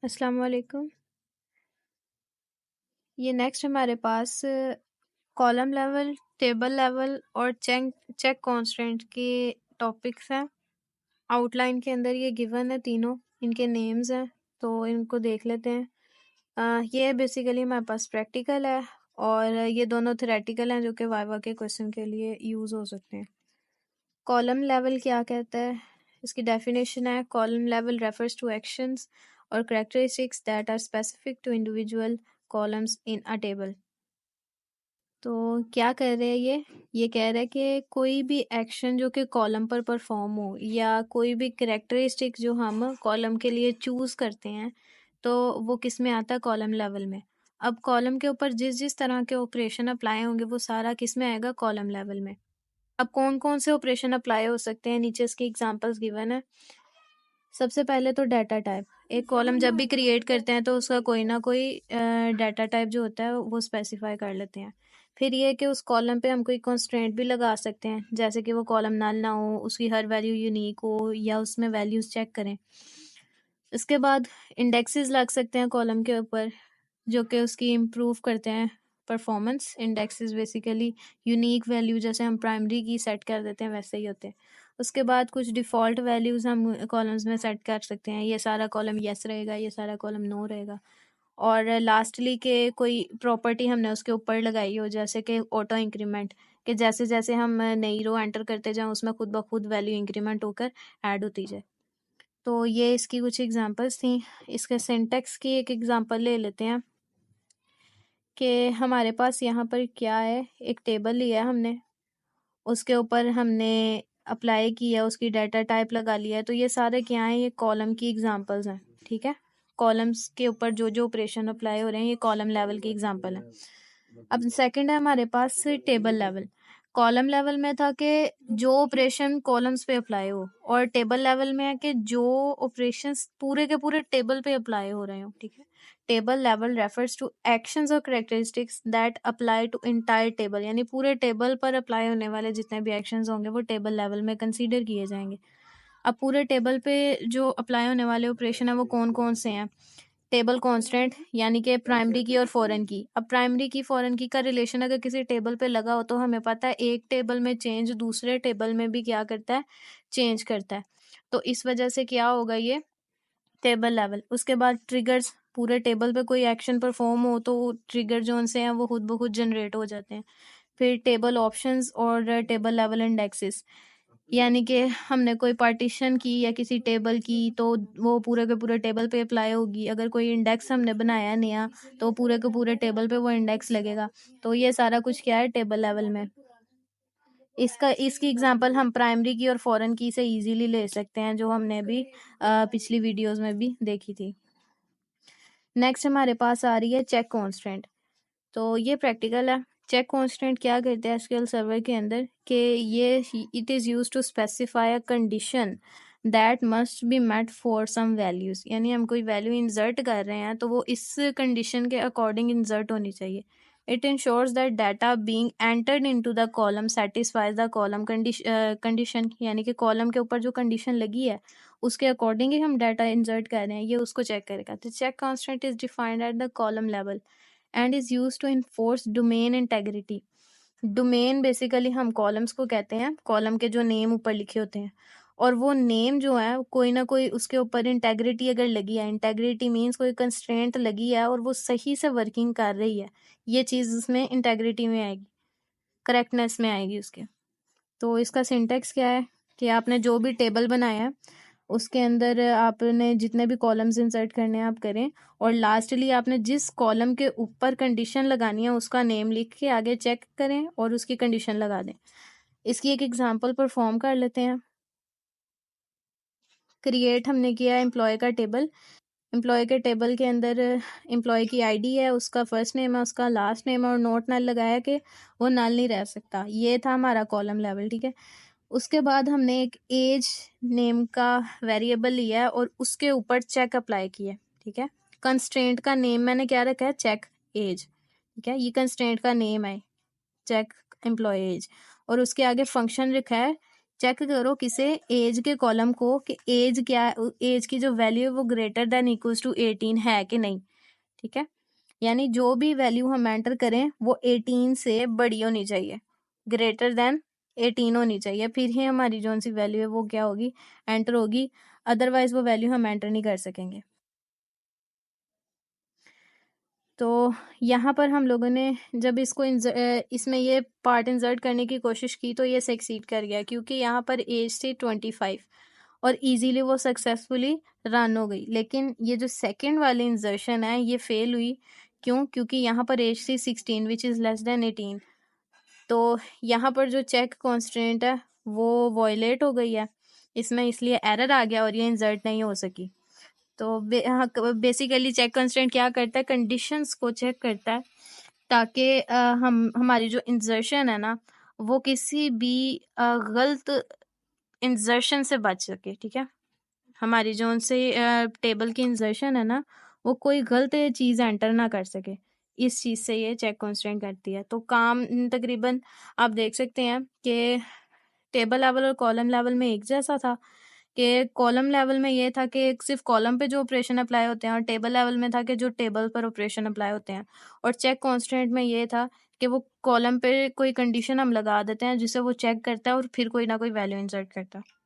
अस्सलाम वालेकुम। ये नेक्स्ट हमारे पास कॉलम लेवल, टेबल लेवल और चेक चेक कांस्टेंट के टॉपिक्स हैं। आउटलाइन के अंदर ये गिवन है तीनों, इनके नेम्स हैं, तो इनको देख लेते हैं। ये बेसिकली हमारे पास प्रैक्टिकल है और ये दोनों थ्योरेटिकल हैं जो कि वाइवा के क्वेश्चन के लिए यूज़ हो सकते हैं। कॉलम लेवल क्या कहता है? इसकी डेफिनेशन है column level refers to actions और characteristics that are specific to individual columns in a table. तो क्या कर रहे हैं ये कह रहा है कि कोई भी एक्शन जो कि कॉलम पर परफॉर्म हो या कोई भी कैरेक्टरिस्टिक जो हम कॉलम के लिए चूज करते हैं, तो वो किस में आता है? कॉलम लेवल में। अब कॉलम के ऊपर जिस जिस तरह के ऑपरेशन अप्लाई होंगे वो सारा किस में आएगा? कॉलम लेवल में। अब कौन कौन से ऑपरेशन अप्लाई हो सकते हैं? नीचे इसकी एग्जांपल्स गिवन है। सबसे पहले तो डाटा टाइप। एक कॉलम जब भी क्रिएट करते हैं तो उसका कोई ना कोई डाटा टाइप जो होता है वो स्पेसिफाई कर लेते हैं। फिर ये है कि उस कॉलम पे हम कोई कंस्ट्रेंट भी लगा सकते हैं, जैसे कि वो कॉलम नल ना हो, उसकी हर वैल्यू यूनिक हो या उसमें वैल्यूज चेक करें। इसके बाद इंडेक्सेस लग सकते हैं कॉलम के ऊपर जो कि उसकी इम्प्रूव करते हैं performance. Indexes basically unique value जैसे हम प्राइमरी की सेट कर देते हैं वैसे ही होते हैं। उसके बाद कुछ डिफ़ॉल्ट वैल्यूज़ हम कॉलम्स में सेट कर सकते हैं, ये सारा कॉलम येस रहेगा, ये सारा कॉलम नो रहेगा। और लास्टली के कोई प्रॉपर्टी हमने उसके ऊपर लगाई हो, जैसे कि ऑटो इंक्रीमेंट, कि जैसे जैसे हम नई रो एंटर करते जाएं उसमें खुद ब खुद वैल्यू इंक्रीमेंट होकर ऐड होती जाए। तो ये इसकी कुछ एग्जांपल्स थी। इसके सिंटेक्स की एक एग्जांपल ले लेते हैं कि हमारे पास यहाँ पर क्या है। एक टेबल लिया है हमने, उसके ऊपर हमने अप्लाई किया, उसकी डाटा टाइप लगा लिया है, तो ये सारे क्या हैं? ये कॉलम की एग्जांपल्स हैं। ठीक है, कॉलम्स के ऊपर जो जो ऑपरेशन अप्लाई हो रहे हैं ये कॉलम लेवल की एग्जांपल है। अब सेकंड है हमारे पास टेबल लेवल। कॉलम लेवल में था कि जो ऑपरेशन कॉलम्स पे अप्लाई हो, और टेबल लेवल में है कि जो ऑपरेशंस पूरे के पूरे टेबल पे अप्लाई हो रहे हो। ठीक है, table level refers to actions और characteristics that apply to entire table, यानी पूरे टेबल पर अप्लाई होने वाले जितने भी एक्शंस होंगे वो टेबल लेवल में कंसीडर किए जाएंगे। अब पूरे टेबल पे जो अप्लाई होने वाले ऑपरेशन है वो कौन कौन से हैं? टेबल कांस्टेंट, यानी कि प्राइमरी की और फॉरेन की। अब प्राइमरी की फॉरेन की का रिलेशन अगर किसी टेबल पे लगा हो तो हमें पता है एक टेबल में चेंज दूसरे टेबल में भी क्या करता है? चेंज करता है। तो इस वजह से क्या होगा? ये टेबल लेवल। उसके बाद ट्रिगर्स, पूरे टेबल पे कोई एक्शन परफॉर्म हो तो ट्रिगर जो उनसे हैं वो खुद ब खुद जनरेट हो जाते हैं। फिर टेबल ऑप्शंस और टेबल लेवल इंडेक्सेस, यानी कि हमने कोई पार्टीशन की या किसी टेबल की तो वो पूरे के पूरे टेबल पे अप्लाई होगी। अगर कोई इंडेक्स हमने बनाया नया तो पूरे के पूरे टेबल पे वो इंडेक्स लगेगा। तो ये सारा कुछ क्या है? टेबल लेवल में। इसकी एग्जांपल हम प्राइमरी की और फॉरेन की से इजीली ले सकते हैं, जो हमने भी पिछली वीडियोस में भी देखी थी। नेक्स्ट हमारे पास आ रही है चेक कांस्टेंट। तो ये प्रैक्टिकल है। चेक कांस्टेंट क्या करते हैं एसक्यूएल सर्वर के अंदर कि ये it is use to specify a condition that must be met for some values, यानी हम कोई वैल्यू इंसर्ट कर रहे हैं तो वो इस कंडीशन के अकॉर्डिंग इंसर्ट होनी चाहिए। It ensures that data being entered into the column satisfies the column condition, यानी कि कॉलम के ऊपर जो कंडीशन लगी है उसके अकॉर्डिंग ही हम डाटा इंसर्ट कर रहे हैं, ये उसको चेक करेगा। तो check constant is defined at the column level and is used to enforce domain integrity. Domain basically हम कॉलम्स को कहते हैं, कॉलम के जो नेम ऊपर लिखे होते हैं, और वो नेम जो है कोई ना कोई उसके ऊपर इंटेग्रिटी अगर लगी है, इंटेग्रिटी मीन्स कोई कंस्ट्रेंट लगी है और वो सही से वर्किंग कर रही है, ये चीज़ उसमें इंटेग्रिटी में आएगी, करेक्टनेस में आएगी उसके। तो इसका सिंटेक्स क्या है कि आपने जो भी टेबल बनाया है उसके अंदर आपने जितने भी कॉलम्स इंसर्ट करने हैं आप करें, और लास्टली आपने जिस कॉलम के ऊपर कंडीशन लगानी है उसका नेम लिख के आगे चेक करें और उसकी कंडीशन लगा दें। इसकी एक एग्जांपल परफॉर्म कर लेते हैं। क्रिएट हमने किया एम्प्लॉय का टेबल। एम्प्लॉय के टेबल के अंदर एम्प्लॉय की आईडी है, उसका फर्स्ट नेम है, उसका लास्ट नेम है, और नोट नल लगाया कि वो नल नहीं रह सकता। ये था हमारा कॉलम लेवल। ठीक है, उसके बाद हमने एक एज नेम का वेरिएबल लिया है और उसके ऊपर चेक अप्लाई किया। ठीक है, कंस्ट्रेंट का नेम मैंने क्या रखा है? Check age. ठीक है, ये कंस्ट्रेंट का नेम है, चेक एम्प्लॉय एज, और उसके आगे फंक्शन लिखा है चेक करो किसे, एज के कॉलम को, कि एज क्या, एज की जो वैल्यू है वो ग्रेटर देन इक्वल्स टू 18 है कि नहीं। ठीक है, यानी जो भी वैल्यू हम एंटर करें वो 18 से बड़ी होनी चाहिए, ग्रेटर देन 18 होनी चाहिए, फिर ही हमारी जो सी वैल्यू है वो क्या होगी, एंटर होगी, अदरवाइज वो वैल्यू हम एंटर नहीं कर सकेंगे। तो यहाँ पर हम लोगों ने जब इसको इसमें ये पार्ट इंसर्ट करने की कोशिश की तो ये सक्सीड कर गया, क्योंकि यहाँ पर एज थी 25 और इजीली वो सक्सेसफुली रन हो गई। लेकिन ये जो सेकंड वाली इंसर्शन है ये फेल हुई, क्यों? क्योंकि यहाँ पर एज थी 16 विच इज़ लेस देन 18। तो यहाँ पर जो चेक कॉन्स्टेंट है वो वॉयलेट हो गई है इसमें, इसलिए एरर आ गया और ये इंसर्ट नहीं हो सकी। तो बेसिकली चेक कंस्ट्रेंट क्या करता है, कंडीशंस को चेक करता है ताकि हमारी जो इंसर्शन है ना वो किसी भी गलत इंसर्शन से बच सके। ठीक है, हमारी जो उनसे टेबल की इंसर्शन है ना वो कोई गलत चीज़ एंटर ना कर सके, इस चीज़ से ये चेक कंस्ट्रेंट करती है। तो काम तकरीबन आप देख सकते हैं कि टेबल लेवल और कॉलम लेवल में एक जैसा था, कि कॉलम लेवल में ये था कि सिर्फ कॉलम पे जो ऑपरेशन अप्लाई होते हैं, और टेबल लेवल में था कि जो टेबल पर ऑपरेशन अप्लाई होते हैं। और चेक कांस्टेंट में ये था कि वो कॉलम पे कोई कंडीशन हम लगा देते हैं जिसे वो चेक करता है और फिर कोई ना कोई वैल्यू इंसर्ट करता है।